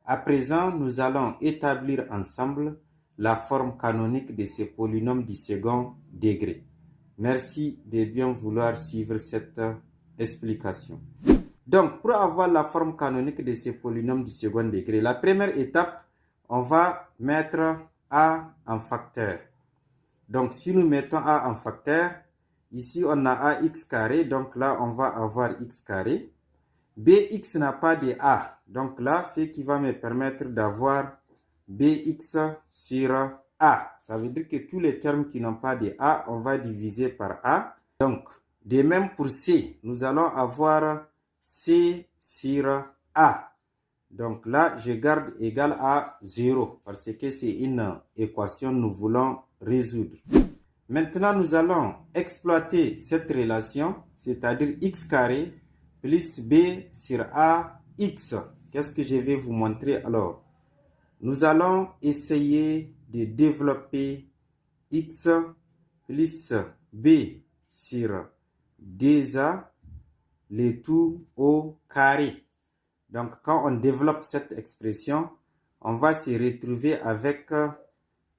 À présent, nous allons établir ensemble la forme canonique de ces polynômes du second degré. Merci de bien vouloir suivre cette explication. Donc, pour avoir la forme canonique de ces polynômes du second degré, la première étape, on va mettre a en facteur. Donc, si nous mettons a en facteur, ici on a ax carré, donc là on va avoir x carré. Bx n'a pas de a, donc là, ce qui va me permettre d'avoir bx sur a. Ça veut dire que tous les termes qui n'ont pas de a, on va diviser par a. Donc, de même pour c, nous allons avoir c sur a. Donc là, je garde égal à 0 parce que c'est une équation que nous voulons résoudre. Maintenant, nous allons exploiter cette relation, c'est-à-dire x carré plus b sur a x. Qu'est-ce que je vais vous montrer alors? Nous allons essayer de développer x plus b sur 2a, le tout au carré. Donc, quand on développe cette expression, on va se retrouver avec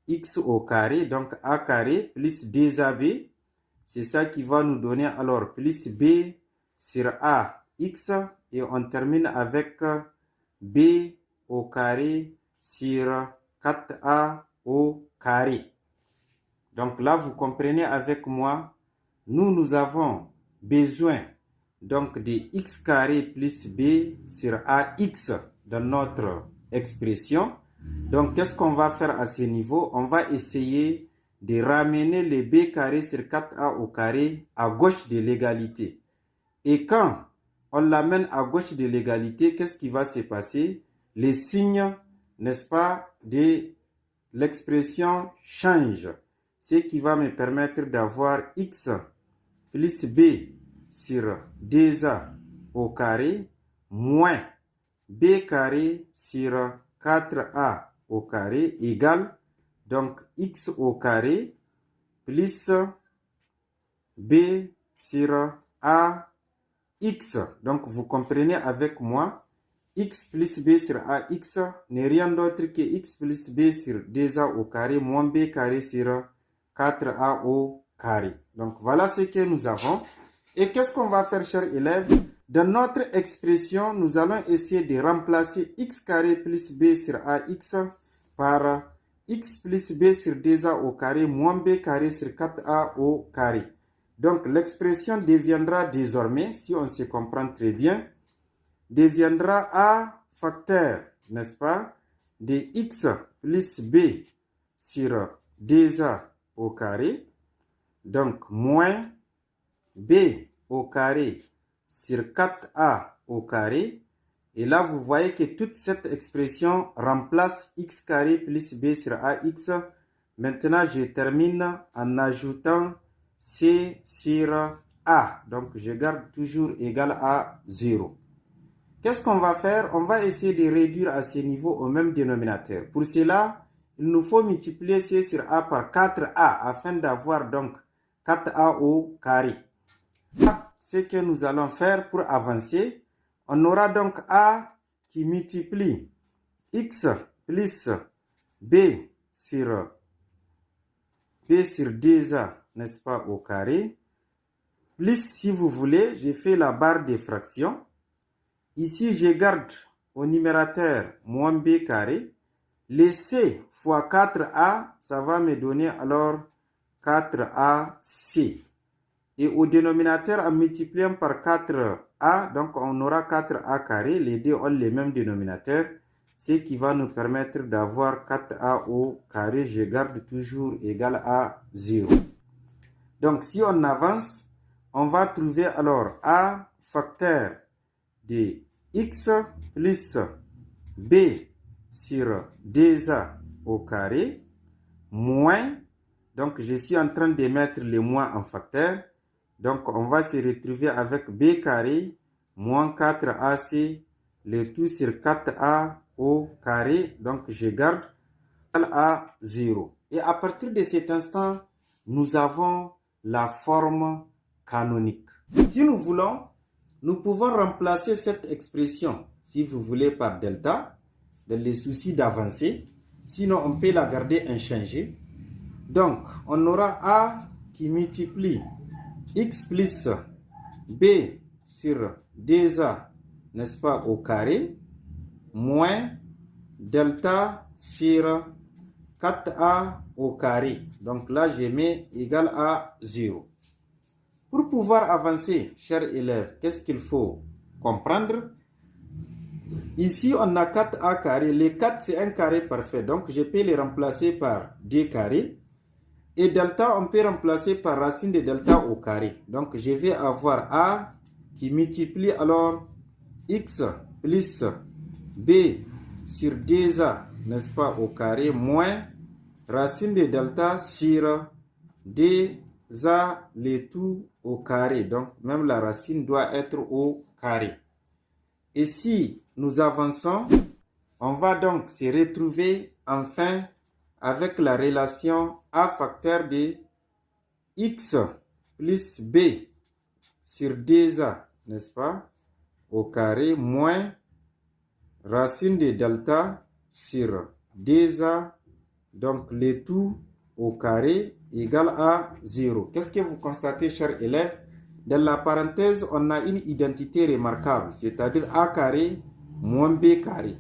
x au carré, donc a carré plus 2ab. C'est ça qui va nous donner alors plus b sur a x et on termine avec b au carré sur 4a au carré. Donc là, vous comprenez avec moi, nous avons besoin donc de x carré plus b sur ax dans notre expression. Donc, qu'est-ce qu'on va faire à ce niveau? On va essayer de ramener le b carré sur 4a au carré à gauche de l'égalité. Et quand on l'amène à gauche de l'égalité, qu'est-ce qui va se passer? Les signes, n'est-ce pas, de l'expression changent. Ce qui va me permettre d'avoir x plus b sur 2a au carré moins b carré sur 4a au carré égale donc x au carré plus b sur a x. Donc vous comprenez avec moi, x plus b sur ax n'est rien d'autre que x plus b sur 2a au carré moins b carré sur 4a au carré. Donc voilà ce que nous avons. Et qu'est-ce qu'on va faire, chers élèves? Dans notre expression, nous allons essayer de remplacer x carré plus b sur ax par x plus b sur 2a au carré moins b carré sur 4a au carré. Donc l'expression deviendra désormais, si on se comprend très bien, deviendra a facteur, n'est-ce pas, de x plus b sur 2a au carré, donc moins b au carré sur 4a au carré. Et là, vous voyez que toute cette expression remplace x carré plus b sur ax. Maintenant, je termine en ajoutant c sur a. Donc, je garde toujours égal à 0. Qu'est-ce qu'on va faire? On va essayer de réduire à ce niveau au même dénominateur. Pour cela, il nous faut multiplier c sur a par 4a afin d'avoir donc 4a au carré. Ce que nous allons faire pour avancer, on aura donc a qui multiplie x plus b sur 2a, n'est-ce pas, au carré, plus, si vous voulez, je fais la barre des fractions. Ici, je garde au numérateur moins b carré. Les c fois 4a, ça va me donner alors 4ac. Et au dénominateur, en multipliant par 4a, donc on aura 4a carré. Les deux ont le même dénominateur, ce qui va nous permettre d'avoir 4a au carré. Je garde toujours égal à 0. Donc, si on avance, on va trouver alors a facteur de x plus b sur 2a au carré moins, donc je suis en train de mettre le moins en facteur, donc on va se retrouver avec b carré moins 4ac, le tout sur 4a au carré, donc je garde à 0. Et à partir de cet instant, nous avons la forme canonique. Si nous voulons, nous pouvons remplacer cette expression, si vous voulez, par delta. dans les soucis d'avancer. Sinon, on peut la garder inchangée. Donc, on aura A qui multiplie x plus b sur 2a, n'est-ce pas, au carré, moins delta sur 4a au carré. Donc là, je mets égal à 0. Pour pouvoir avancer, chers élèves, qu'est-ce qu'il faut comprendre? Ici, on a 4a carré. Les 4, c'est un carré parfait. Donc, je peux les remplacer par 2 carrés. Et delta, on peut remplacer par racine de delta au carré. Donc, je vais avoir a qui multiplie alors x plus b sur 2a, n'est-ce pas, au carré, moins racine de delta sur 2a, le tout au carré. Donc, même la racine doit être au carré. Et si nous avançons, on va donc se retrouver enfin avec la relation a facteur de x plus b sur 2a, n'est-ce pas, au carré, moins racine de delta sur 2a, donc le tout au carré, égal à 0. Qu'est-ce que vous constatez, chers élèves? Dans la parenthèse, on a une identité remarquable, c'est-à-dire a carré moins b carré.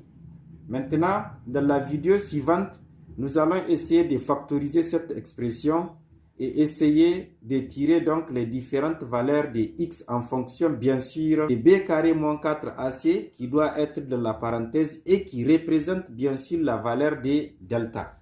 Maintenant, dans la vidéo suivante, nous allons essayer de factoriser cette expression et essayer de tirer donc les différentes valeurs de x en fonction, bien sûr, de b carré moins 4ac qui doit être dans la parenthèse et qui représente bien sûr la valeur de delta.